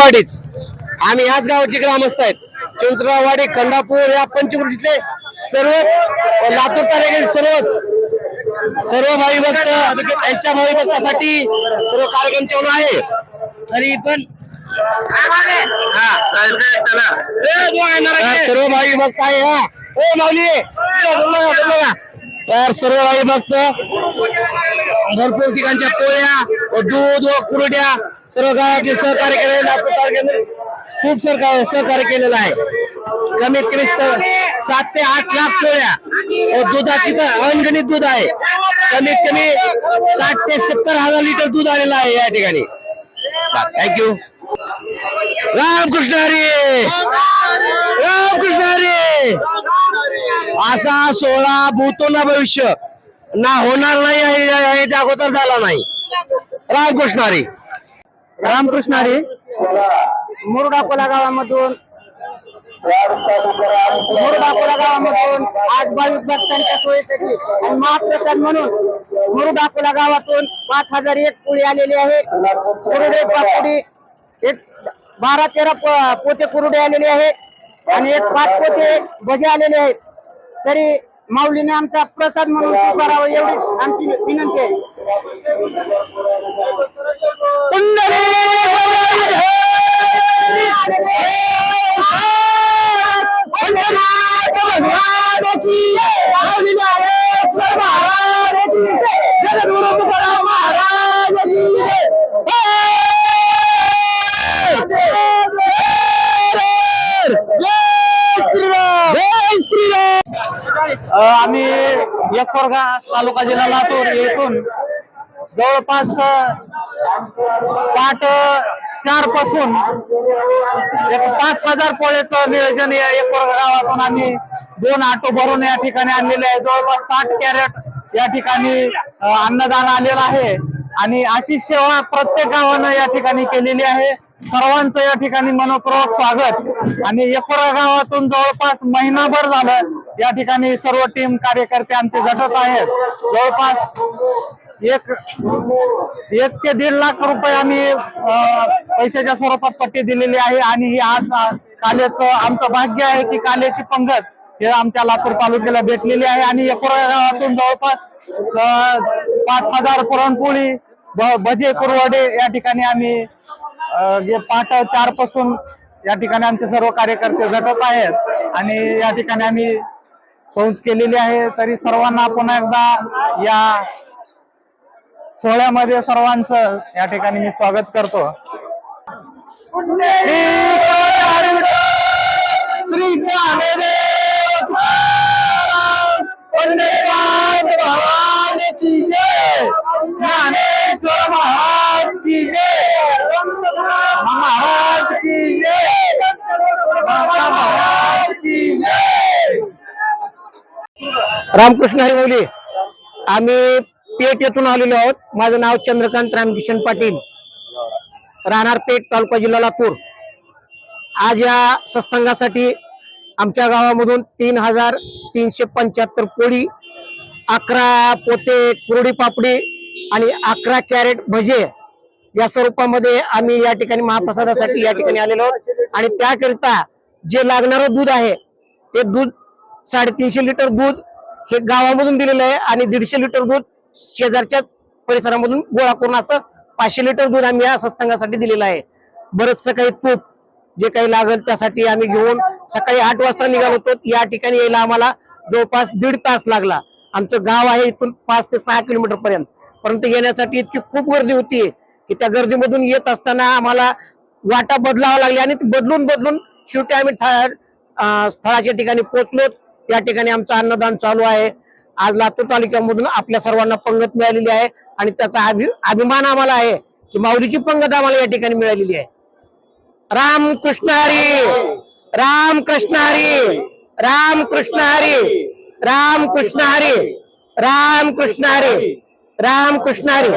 चिंचरावाडीच आम्ही ह्याच गावाचे ग्रामस्थ आहेत। चिंचरावाडी खंडापूर या पंचक्रोशीतले सर्वच लातूर तालुक्यातील सर्व भावी भक्त यांच्या भावी भक्तासाठी सर्व कार्यक्रम चालू आहे। तरी पण सर्व भावी भक्त आहे। माऊली तर सर्व भावी भक्त भरपूर ठिकाणच्या पोळ्या दूध व कुरड्या सर्व गावाचे सहकार्य केलेले लातूर तालुक्यात खूप सहकार्य केलेलं आहे। कमीत कमी 7 ते 8 लाख पोळ्या दुधाची तर अनगणित दूध आहे। कमीत कमी 60 ते 70 हजार लिटर दूध आलेलं आहे या ठिकाणी। थँक्यू। रामकृष्ण हरी रामकृष्ण हरी। असा सोहळा भूतो ना भविष्य ना होणार नाही आहे अगोदर झाला नाही। रामकृष्ण हरी रामकृष्ण हरी। मुरुडाकोला गावामधून आज भाविक भक्तांच्या सोयीसाठी आणि महाप्रसाद म्हणून मुरुडाकोला गावातून 5001 पोळी आलेली आहे। कुरडे पापडी एक 12-13 पोते कुरडे आलेले आहेत आणि एक 5 पोते भजे आलेले आहेत। तरी माऊलीने आमचा प्रसाद म्हणून स्वीकारावा एवढी आमची विनंती आहे। आम्ही यखोरगा तालुका जिल्हा लातूर येथून जवळपास पाठ 4 पासून 5000 पोळ्याचं नियोजन या यखोरगा गावातून आम्ही 2 ऑटो भरून या ठिकाणी आणलेले आहे। जवळपास 60 कॅरेट या ठिकाणी अन्नदान आलेलं आहे आणि अशी सेवा प्रत्येक गावानं या ठिकाणी केलेली आहे। सर्वांचं या ठिकाणी मनपूर्वक स्वागत। आणि यखोरगा गावातून जवळपास महिनाभर झालं या ठिकाणी सर्व टीम कार्यकर्ते आमचे झटत आहेत। जवळपास 1 ते 1.5 लाख रुपये आम्ही पैशाच्या स्वरूपात पट्टी दिलेली आहे आणि ही आज काल्याचं आमचं भाग्य आहे की काल्याची पंगत हे आमच्या लातूर तालुक्याला भेटलेली आहे। आणि यखोरगा गावातून जवळपास 5000 पुरणपोळी भजे कुरवडे या ठिकाणी आम्ही पाठ 4 पासून या ठिकाणी आमचे सर्व कार्यकर्ते झटत आहेत आणि या ठिकाणी आम्ही पोहोच केलेली आहे। तरी सर्वांना पुन्हा एकदा या सोहळ्यामध्ये सर्वांचं या ठिकाणी मी स्वागत करतो। ज्ञानेश्वर महाराज की जय, महाराज की जय, महाराज की जय। रामकृष्ण हरी माऊली। आम्ही पेठ येथून आलेलो आहोत। माझं नाव चंद्रकांत रामकिशन पाटील, राहणार पेठ, तालुका जिल्हा लातूर। आज या सत्संगासाठी आमच्या गावामधून 3375 पोळी, 11 पोते कुरडी पापडी आणि 11 कॅरेट भजे या स्वरूपामध्ये आम्ही या ठिकाणी महाप्रसादासाठी या ठिकाणी आलेलो आहोत। आणि त्याकरिता जे लागणारं दूध आहे ते दूध 350 लिटर दूध हे गावामधून दिलेलं आहे आणि 150 लिटर दूध शेजारच्या परिसरामधून गोळा करून असं 500 लिटर दूध आम्ही या सत्संगासाठी दिलेलं आहे। बरंचसं काही तूप जे काही लागेल त्यासाठी आम्ही घेऊन सकाळी 8 वाजता निघालो होतो। या ठिकाणी यायला आम्हाला जवळपास 1.5 तास लागला। आमचं गाव आहे इथून 5 ते 6 किलोमीटर पर्यंत, परंतु येण्यासाठी इतकी खूप गर्दी होती की त्या गर्दीमधून येत असताना आम्हाला वाटा बदलावा लागली आणि बदलून शेवटी आम्ही स्थळाच्या ठिकाणी पोहोचलो। या ठिकाणी आमचं अन्नदान चालू आहे। आज लातूर तालुक्यामधून आपल्या सर्वांना पंगत मिळालेली आहे आणि त्याचा अभिमान आम्हाला आहे की माऊलीची पंगत आम्हाला या ठिकाणी मिळालेली आहे। रामकृष्ण हरी रामकृष्ण हरी रामकृष्ण हरी रामकृष्ण हरी रामकृष्ण हरी रामकृष्ण हरी।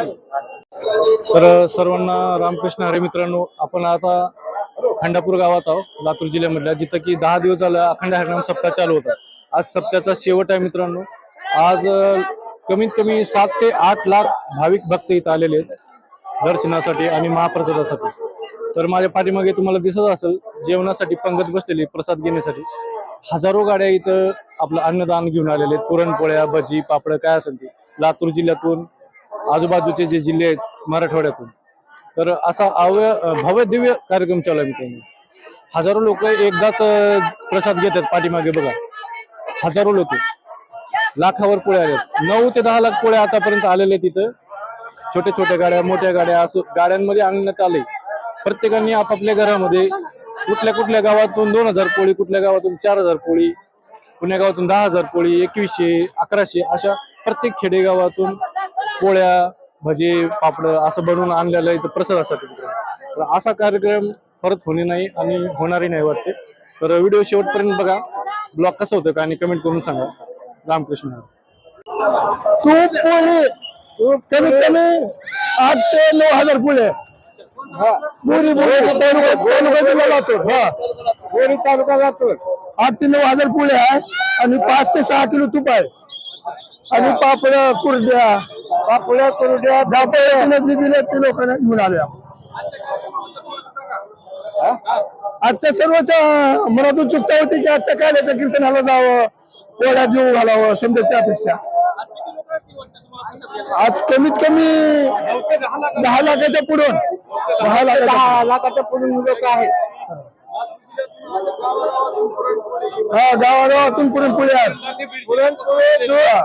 तर सर्वांना रामकृष्ण हरी मित्रांनो, आपण आता खंडापूर गावात आहोत लातूर जिल्ह्यामधल्या, जिथं की 10 दिवस झालं अखंड हरिनाम सप्ताह चालू होता। आज सप्ताहाचा शेवट आहे मित्रांनो। आज कमीत कमी 7 ते 8 लाख भाविक भक्त इथं आलेले आहेत दर्शनासाठी आणि महाप्रसादासाठी। तर माझ्या पाठीमागे तुम्हाला दिसत असेल जेवणासाठी पंगत बसलेली प्रसाद घेण्यासाठी हजारो गाड्या इथं आपलं अन्नदान घेऊन आलेले आहेत. पुरणपोळ्या, भजी, पापड काय असेल ते लातूर जिल्ह्यातून, आजूबाजूचे जे जिल्हे आहेत मराठवाड्यातून. तर असा भव्य दिव्य कार्यक्रम चालू आहे मित्रांनो. हजारो लोक एकदाच प्रसाद घेतात. पाठीमागे बघा हजारो लोक, लाखावर पोळ्या आल्यात. 9 ते 10 लाख पोळ्या आतापर्यंत आलेल्या आहेत तिथं. छोट्या छोट्या गाड्या, मोठ्या गाड्या असं गाड्यांमध्ये आणण्यात आले. प्रत्येकाने आपापल्या घरामध्ये कुठल्या गावातून 2000 पोळी, कुठल्या गावातून 4000 पोळी, पुण्या गावातून 10,000 पोळी, 2100, 1100 अशा प्रत्येक खेडेगावातून पोळ्या, भजे, पापड असं बनवून आणलेलं इथं प्रसादासाठी. तर असा कार्यक्रम परत होणे नाही आणि होणारही नाही वाटते. तर व्हिडिओ शेवटपर्यंत बघा. ब्लॉग कसं होतं का आणि कमेंट करून सांगा. रामकृष्ण. तू पोळी कमीत कमी 8 ते 9,000 पुढे बोरी तालुका लातूर. बोरी तालुका लातूर 8 ते 9,000 पुढे आहे आणि 5 ते 6 किलो तूप आहे आणि पापड्या कुरड्या जे दिले ते लोकांना घेऊन आले. आजच्या सर्वच मनातून चुकता होती की आजच्या काल्याच्या कीर्तनाला जावं, पोळ्या जीव घालावं समजायची अपेक्षा. आज कमीत कमी 10 लाखाच्या पुढून 10 लाखाच्या पुढून लोक आहेत. हा, गावागावातून पुरणपोळी आहेत.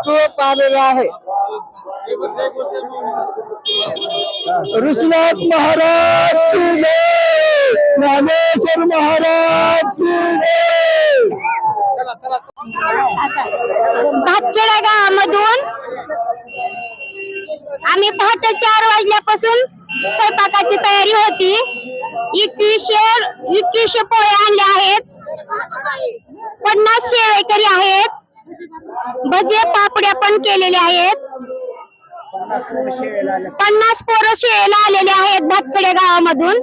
तूप आलेलं आहे. ऋषीनाथ महाराज की जय, ज्ञानेश्वर महाराज की जय. भातखेडा गावामधून आम्ही पहाटे 4 वाजल्यापासून स्वयंपाकाची तयारी होती. 2100 पोळे आणले आहेत, 50 शेवेकरी आहेत, भजे पापड्या पण केलेले आहेत, 50 पोरं शेळेला आलेले आहेत भातखेडा गावामधून.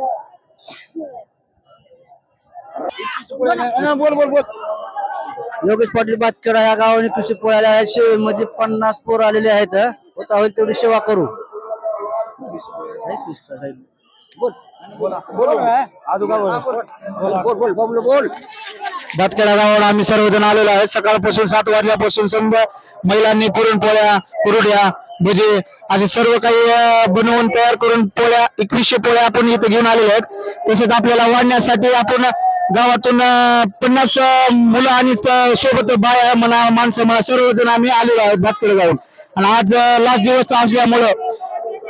योगेश पाटील भातखेडा या गावाने कृषी पोळ्याला आहेत. शेळीमध्ये 50 पोरं आलेले आहेत. होता होईल तेवढी सेवा करू. भातखेडा गावाला आम्ही सर्वजण आलेलो आहे. सकाळपासून 7 वाजल्यापासून समजा महिलांनी पुरणपोळ्या, कुरड्या, भजे असे सर्व काही बनवून तयार करून पोळ्या 2100 पोळ्या आपण इथे घेऊन आलेले आहेत. तसेच आपल्याला वाढण्यासाठी आपण गावातून 50 मुलं आणि सोबत बाया म्हणा, माणसं म्हणा, सर्वजण आम्ही आलेलो आहोत भातखेडा गावून. आणि आज लास्ट दिवस असल्यामुळं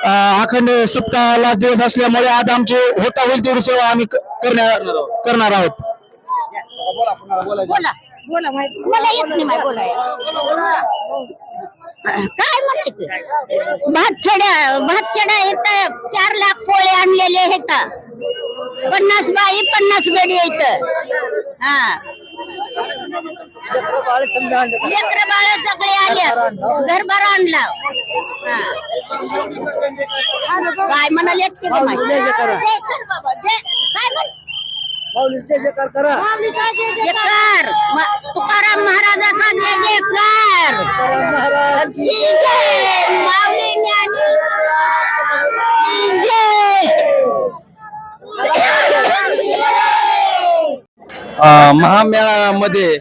अखंड सप्ताह लास्ट दिवस असल्यामुळे आज आमची होता होईल तेवढी सेवा आम्ही करणार आहोत. मला येत नाही काय म्हणायचं. भातखेडा इथं 4 लाख पोळे आणलेले आहेत. 50 बाई 50 गडी येत. हा, लेकर बाळ सगळे आले, घरभर आणला. काय म्हणाले तुकाराम महाराजाचा जय जयकार. माऊली महामेळामध्ये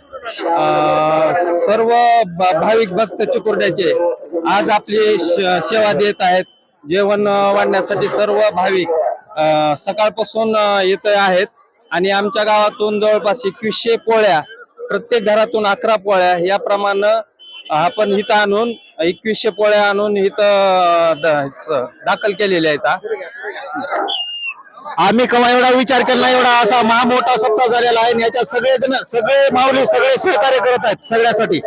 सर्व भाविक भक्त चिकुर्ड्याचे आज आपली सेवा देत आहेत. जेवण वाढण्यासाठी सर्व भाविक सकाळपासून येत आहेत आणि आमच्या गावातून जवळपास 2100 पोळ्या, प्रत्येक घरातून 11 पोळ्या याप्रमाणे आपण इथं आणून 2100 पोळ्या आणून इथं दाखल केलेल्या आहेत. आम्ही केव्हा एवढा विचार केला, एवढा असा मोठा सप्ताह झालेला आहे. याच्यात सगळे माऊली सगळे सहकार्य करत आहेत सगळ्यासाठी.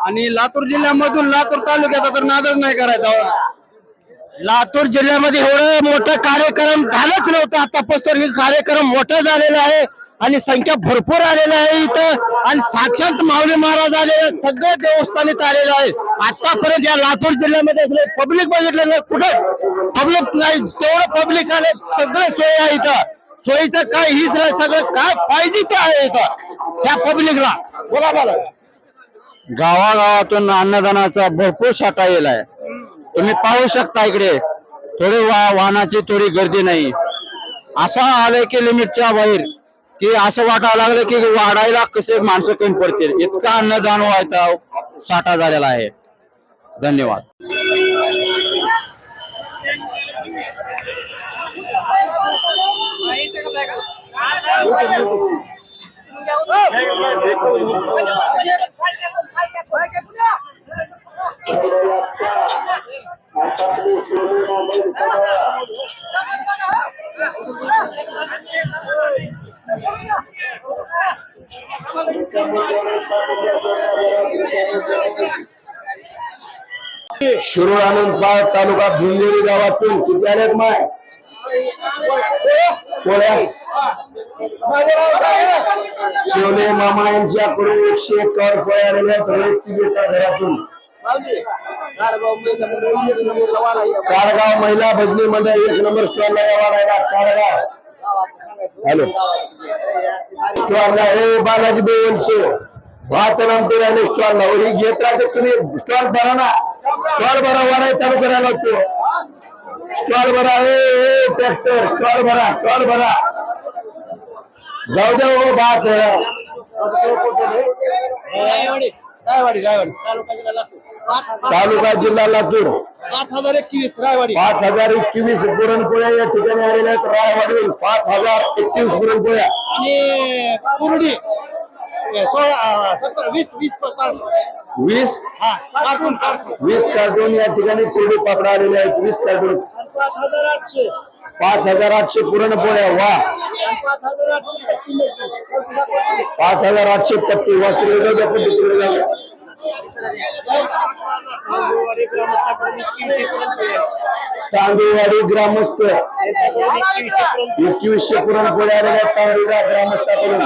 आणि लातूर जिल्ह्यामधून लातूर तालुक्याचा तर नादच नाही करायचा. लातूर जिल्ह्यामध्ये एवढं मोठं कार्यक्रम झालंच नव्हतं. आतापासून हे कार्यक्रम मोठा झालेला आहे आणि संख्या भरपूर आलेली आहे इथं. आणि साक्षात माऊली महाराज आलेले, सगळे देवस्थानीत आलेले आहे. आतापर्यंत या लातूर जिल्ह्यामध्ये पब्लिक बघितलं नाही, कुठं पब्लिक नाही, तेवढं पब्लिक आले. सगळे सोयी आहे इथं. सोयीचं काय हीच नाही, सगळं काय पाहिजे ते आहे इथं त्या पब्लिकला. बोला बोला. गावागावातून अन्नदानाचा भरपूर साठा येईल आहे. तुम्ही पाहू शकता इकडे थोडी वाहनाची थोडी गर्दी नाही. असा आलंय की लिमिटच्या बाहेर, की असं वाटायला लागलं की वाढायला कसे माणसं कमी पडतील, इतका अन्नदान व्हायचा साठा झालेला आहे. धन्यवाद. शिरूर आनंदपाळ तालुका भिंगोरी गावातून किती आलेत माय पोळ्या शिवले मामा यांच्याकडून 151 पोळ्या आलेल्या घरातून. काडगाव महिला भजनी मंडळ 1 नंबर स्टॉलला यावा काडगाव. हॅलो स्टॉलला हे बालाजी देवनचे भात रामपूर आणि स्टॉलला ही घेत राहते तुम्ही. स्टॉल भरा ना, स्टॉल भरा, वाढायला चालू करायला लागतो. स्टॉल भरा, ट्रॅक्टर स्टॉल भरा, स्टॉल भरा, जाऊ द्या हो भात. तालुका जिल्हा लातूर 5021 पुरणपोळ्या या ठिकाणी आलेल्या आहेत. रायवाडी 5021 पुरणपोळ्या आणि कुरडी 20 कार्टून या ठिकाणी कोरडी पापडा आलेले आहेत. 20 कार्टून 5800 पुरणपोळ्या. वा 5800 पट्टी. वा तांदूळवाडी ग्रामस्थ 2100 पुरणपोळ्या आलेल्या तांदूळा ग्रामस्थाकडून.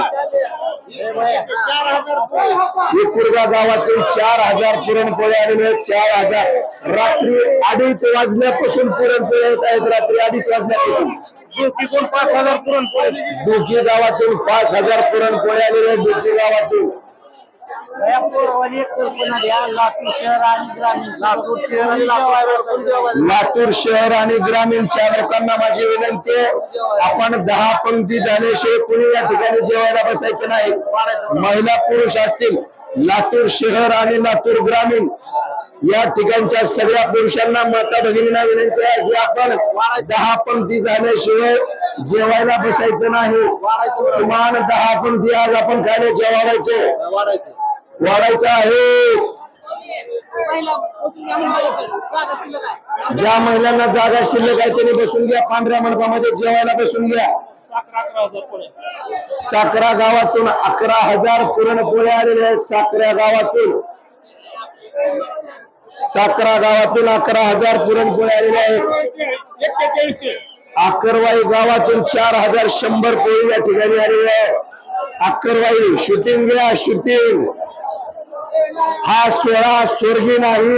कुरगा गावातील 4000 पुरणपोळ्या आलेल्या आहेत. 4000. रात्री 2:30 वाजल्यापासून पुरणपोळ्या येत आहेत. रात्री 2:30 वाजल्यापासून 5000 पुरणपोळ्या. डोकी गावातून 5000 पुरणपोळ्या आलेल्या आहेत. डोकी गावातून. लातूर शहर आणि ग्रामीणच्या लोकांना माझी विनंती आहे, आपण 10 पंक्ती झाल्याशिवाय कुणी या ठिकाणी जेवायला बसायचं नाही. महिला पुरुष असतील, लातूर शहर आणि लातूर ग्रामीण या ठिकाणच्या सगळ्या पुरुषांना, माता भगिनींना विनंती आहे की आपण 10 पंक्ती झाल्याशिवाय जेवायला बसायचं नाही. किमान 10 पंक्ती आज आपण खायला जेवायचे वाढायचं आहे. ज्या महिलांना जागा शिल्लक आहे त्यांनी बसून घ्या. पांढऱ्या मंडपामध्ये जेवायला बसून घ्या. साखरा गावातून 11000 पुरणपोळ्या आलेल्या आहेत. साखरा गावातून 11000 पुरणपोळ्या आलेल्या आहेत. अकरवाई गावातून 4100 पोळी या ठिकाणी आलेल्या आहे. अकरवाई शूटिंग घ्या, शूटिंग. हा सोहळा स्वर्गी नाही,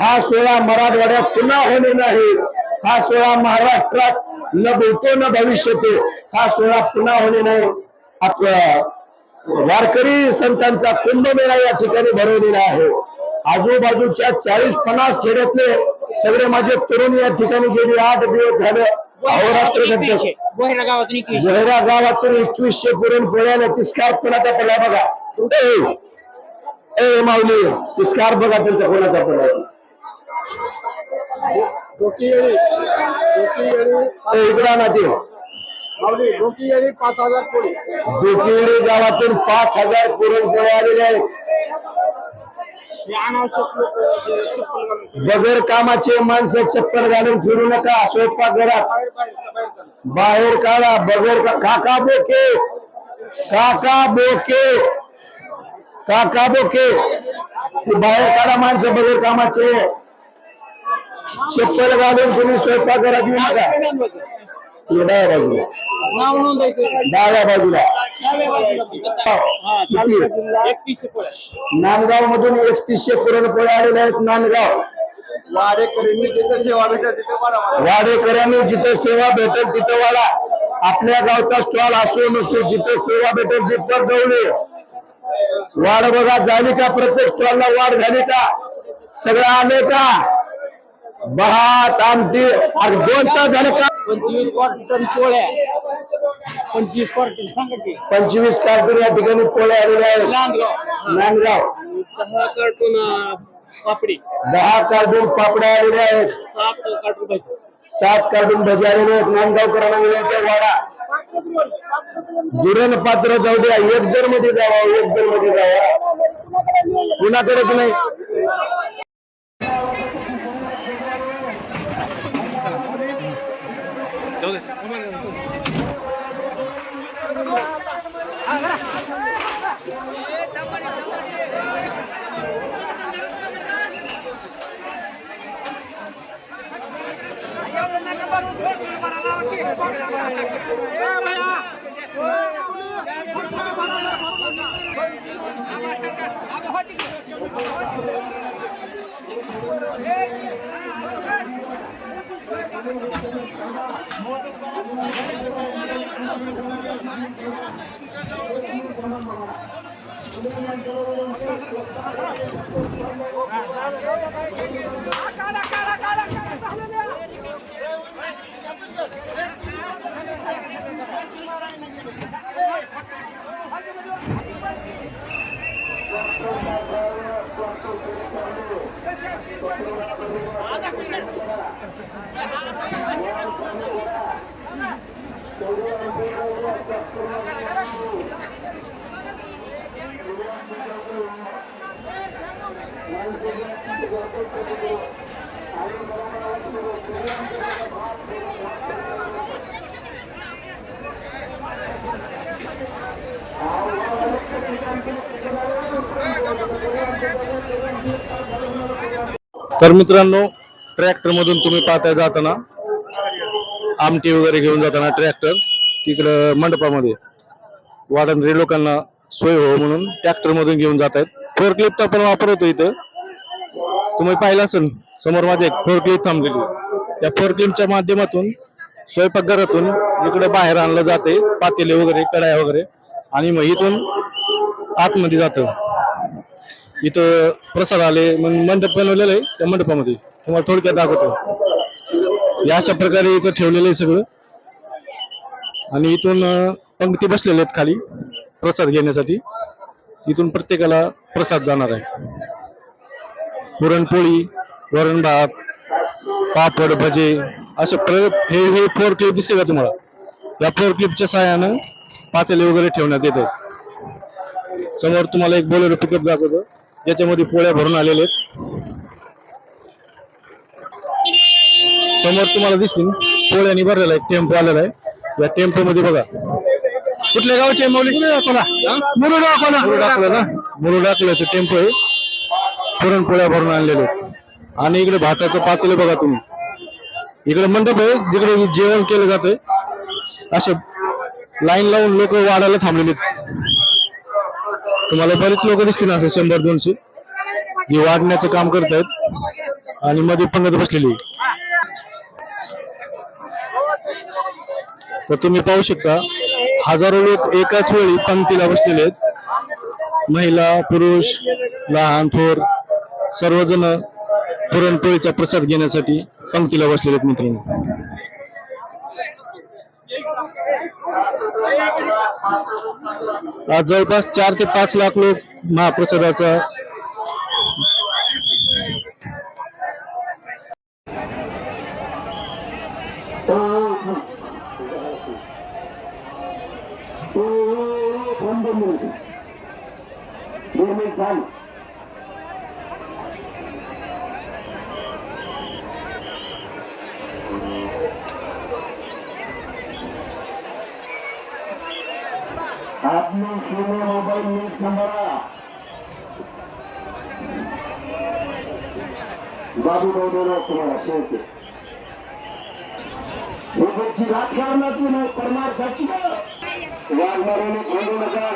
हा सोहळा मराठवाड्यात पुन्हा होणे नाही, हा सोहळा महाराष्ट्रात न भूतो न भविष्यते, हा सोहळा पुन्हा होणे नाही. वारकरी संतांचा कुंभमेळा या ठिकाणी भरवलेला आहे. आजूबाजूच्या 40-50 खेड्यातले सगळे माझे तरुण या ठिकाणी गेली 8 दिवस झाले अहोरात्र. जोहरा गावातून 2100 पुरणपोळ्याने तिस्कार कोणाचा पडला बघा. माऊली तिस्कार बघा त्यांचा कोणाचा पडला. इकडा ना ते डोकीयडी 5000 पोळी. डोकीयडी गावातून 5000 पुरणपोळ्या आलेल्या आहेत. बगैर कामाचे माणसं चप्पल घालून फिरू नका. स्वयंपाक घरात बाहेर काढा. बगैर काका बोके, काका बोके, काका बोके बाहेर काढा. माणसं बगैर कामाचे चप्पल घालून कोणी स्वयंपाक घरात येऊ नका. डाव्या बाजूला नांदगाव मधून 3100 पुरणपोळ्या आलेल्या आहेत. नांदगाव वाडेकऱ्यांनी जिथे सेवा भेटेल तिथे वाढा. आपल्या गावचा स्टॉल असो नसो, जिथे सेवा भेटेल तिथं गवळे वाढ बघा. झाली का? प्रत्येक स्टॉलला वाढ झाली का? सगळं आले का? भात आमटी आणि 2 तास झाले का 25 क्वार्टन पोळ्या 25 क्वार्टन सांगा की 25 कार्टून या ठिकाणी पोळ्या आलेल्या आहेत नांदगाव 10 कार्टून पापडी 10 कार्टून पापड्या आलेल्या आहेत 7 कार्टून भाजी 7 कार्टून भजी आलेले आहेत नांदगावकरांना मिळाले वाडा दुरण पात्र जाऊ द्या एक जर मध्ये जावा एक जर मध्ये जावा कुणाकडेच नाही तर मित्रांनो ट्रॅक्टर मधून तुम्ही पाहता जाताना आमटी वगैरे घेऊन जाताना ट्रॅक्टर तिकडं मंडपामध्ये वाढणारे लोकांना सोय हो म्हणून ट्रॅक्टर मधून घेऊन जात आहेत फोरक्लिफ्ट आपण वापरतो इथं तुम्ही पाहिलं असेल समोर माझे एक फोरक्लिफ्ट थांबलेली त्या फोरक्लिफ्टच्या माध्यमातून स्वयंपाकघरातून इकडे बाहेर आणलं जाते पातेले वगैरे कढाया वगैरे आणि मग इथून आतमध्ये जातं इथं प्रसाद आले मग मंडप बनवलेलं आहे त्या मंडपामध्ये तुम्हाला थोडक्यात दाखवतो या अशा प्रकारे इथं ठेवलेलं आहे सगळं आणि इथून पंक्ती बसलेले आहेत खाली प्रसाद घेण्यासाठी इथून प्रत्येकाला प्रसाद जाणार आहे पुरणपोळी वरण भात पापड भजे असे हे 4 क्लिप दिसते का तुम्हाला या 4 क्लिपच्या सहाय्यानं पातेले वगैरे ठेवण्यात येत आहेत समोर तुम्हाला एक बोलेरो पिकअप दाखवतो ज्याच्यामध्ये पोळ्या भरून आलेले आहेत समोर तुम्हाला दिसतील पोळ्यानी भरलेला एक टेम्पो आलेला आहे या टेम्पो मध्ये बघा कुठल्या गावचे मुरुड अकोल्याचे टेम्पो आहे पुरणपोळ्या भरून आणलेले आहेत आणि इकडे भाताचं पातेले बघा तुम्ही इकडे मंडप आहे जिकडे जेवण केलं जाते असे लाईन लावून लोक वाढायला थांबलेले तुम्हाला बरेच लोक दिसतील असं 100-200 जे वाढण्याचं काम करतायत आणि मध्ये पंगत बसलेली तर तुम्ही पाहू शकता हजारो लोक एकाच वेळी पंक्तीला बसलेले आहेत महिला पुरुष लहान थोर सर्वजण पुरणपोळीचा प्रसाद घेण्यासाठी पंक्तीला बसलेले आहेत मित्रांनो आज जवळपास 4 ते 5 लाख लोक महाप्रसादाचा आपने सुने मोबाइल नीट सांभाळा बाबू भाऊ तुम्हाला शेवटी उद्याची राजकारणातून परमार्थाची वाघमाराने खोडू नका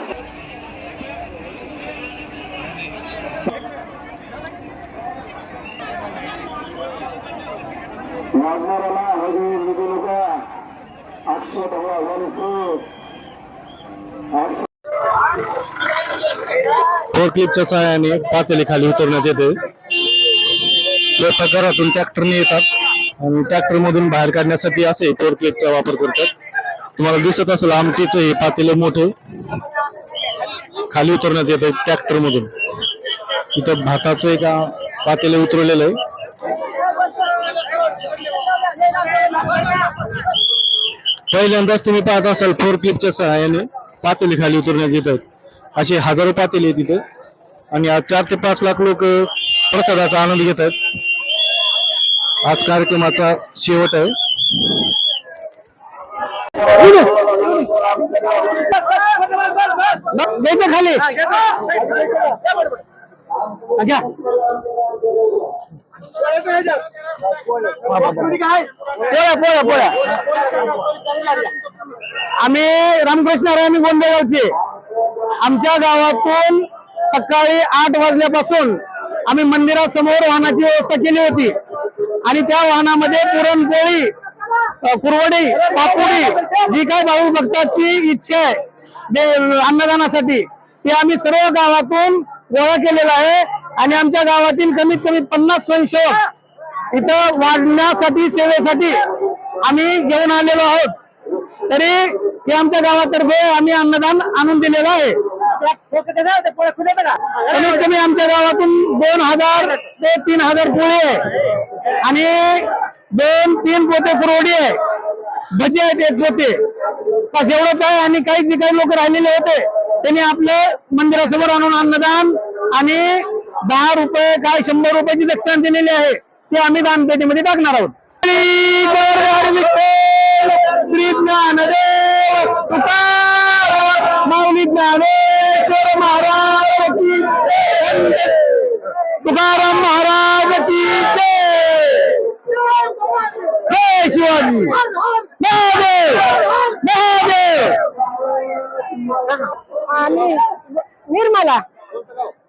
वाघमाराला हळदी निघू नका 800 ढवळा फोरक्लिपच्या सहाय्याने पातेले खाली उतरण्यात येते स्वयंपाकघरातून ट्रॅक्टरने येतात आणि ट्रॅक्टर मधून बाहेर काढण्यासाठी असे फोर्कलिफ्टचा वापर करतात। तुम्हाला दिसत असेल आमटीचं हे पातेलं मोठं खाली उतरण्यात येतं ट्रॅक्टर मधून। इथं भाताचं एक पातेलं उतरवलेलं आहे। पहिल्यांदाच तुम्ही पाहत असाल फोर्कलिफ्टच्या सहाय्याने पातेले खाली उतरण्यात येत आहेत। असे हजारो पातेले आहेत तिथे आणि आज 4 ते 5 लाख लोक प्रसादाचा आनंद घेत आहेत। आज कार्यक्रमाचा शेवट आहे। घ्यायचं खाली घ्या। पोळ्या पोळ्या आम्ही रामकृष्ण आम्ही गोंदेगावचे। आमच्या गावातून सकाळी 8 वाजल्यापासून आम्ही मंदिरासमोर वाहनाची व्यवस्था केली होती आणि त्या वाहनामध्ये पुरणपोळी, कुरवडी, पापुडी जी काय भाऊ भक्ताची इच्छा आहे अन्नदानासाठी ते आम्ही सर्व गावातून गोळा केलेला आहे आणि आमच्या गावातील कमीत कमी 50 स्वयंसेवक इथं वाढण्यासाठी सेवेसाठी आम्ही घेऊन आलेलो आहोत। तरी हे आमच्या गावातर्फे आम्ही अन्नदान आणून दिलेलं आहे। कमीत कमी आमच्या गावातून 2000 ते 3000 पोळी आहे आणि 2-3 पोते कुरवडी आहे, भजी आहेत 1 पोते, बस एवढंच आहे। आणि काही जे काही लोक राहिलेले होते त्यांनी आपलं मंदिरासमोर आणून अन्नदान आणि 10 रुपये काय 100 रुपयाची दक्षिणा दिलेली आहे ते आम्ही दानपेटीमध्ये टाकणार आहोत। श्री ज्ञानदेव तुकाराम माऊली ज्ञानेश्वर महाराज की जय, तुकाराम महाराज की जय, जय शिवाजी महादेव महादेव। आणि निर्मला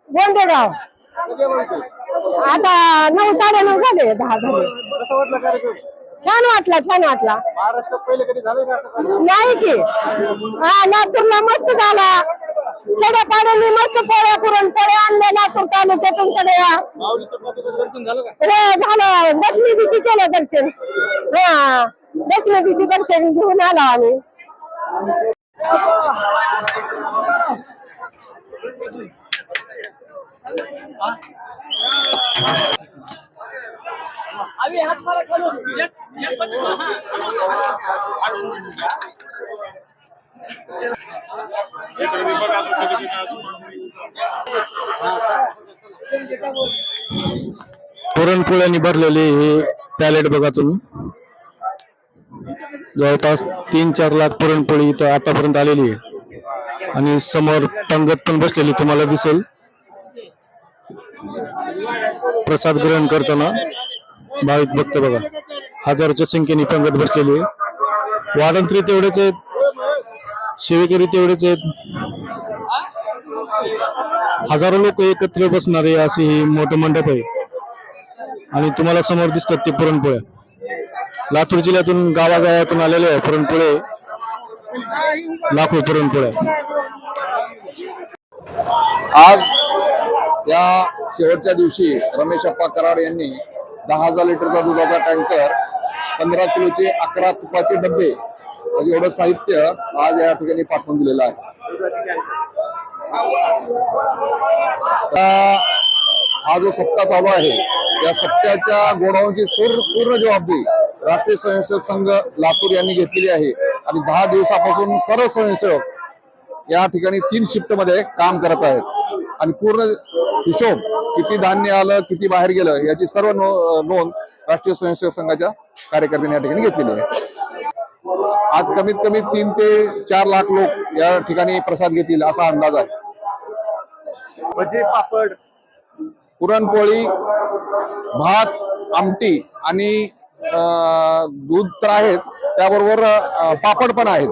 गोंदेगाव आता 9 9:30 झाले 10 झाले। छान वाटला महाराष्ट्रात पहिले कधी झालं का असं? नाही की लातूरला मस्त झाला, खेड्यापाड्यांनी मस्त पोळ्या पुरणपोळ्या आणल्या लातूर तालुक्यातून सगळ्या। दर्शन झालं का? झालं, दशमी दिवशी केलं दर्शन। दशमी दिवशी दर्शन घेऊन आलो आम्ही। पुरणपोळ्यांनी भरलेले हे पॅलेट बघा तुम्ही, जवळपास 3-4 लाख पुरणपोळी इथं आतापर्यंत आलेली आहे आणि समोर पंगत पण बसलेली तुम्हाला दिसेल प्रसाद ग्रहण करताना। भाविक भक्त बघा हजारोच्या संख्येने पंगत बसलेली आहे। वारंत्री तेवढेच आहेत, सेवेकरी तेवढेच आहेत, हजारो लोक एकत्र बसणारे असे हे मोठं मंडप आहे आणि तुम्हाला समोर दिसतात ते पुरणपोळ्या। लातूर जिल्ह्यातून गावागावातून आलेले आहे पुरणपोळे, लाखो पुरणपोळ्या। आज या शेवटच्या दिवशी रमेश अप्पा कराड यांनी 10,000 लिटरचा दुधाचा टँकर, 15 किलोचे 11 तुपाचे डबे म्हणजे एवढं साहित्य आज या ठिकाणी पाठवून दिलेलं आहे। हा जो सप्ताह चालू आहे या सप्त्याच्या गोडाऊनची पूर्ण जबाबदारी राष्ट्रीय स्वयंसेवक संघ लातूर यांनी घेतलेली आहे आणि 10 दिवसापासून सर्व स्वयंसेवक या ठिकाणी 3 शिफ्ट मध्ये काम करत आहेत आणि पूर्ण हिशोब किती धान्य आलं किती बाहेर गेलं याची सर्व नोंद राष्ट्रीय स्वयंसेवक संघाच्या कार्यकर्त्यांनी या ठिकाणी घेतलेली आहे। आज कमीत कमी 3 ते 4 लाख लोक या ठिकाणी प्रसाद घेतील असा अंदाज आहे। भजी, पापड, पुरणपोळी, भात, आमटी आणि दूध तर आहेच, त्याबरोबर पापड पण आहेत।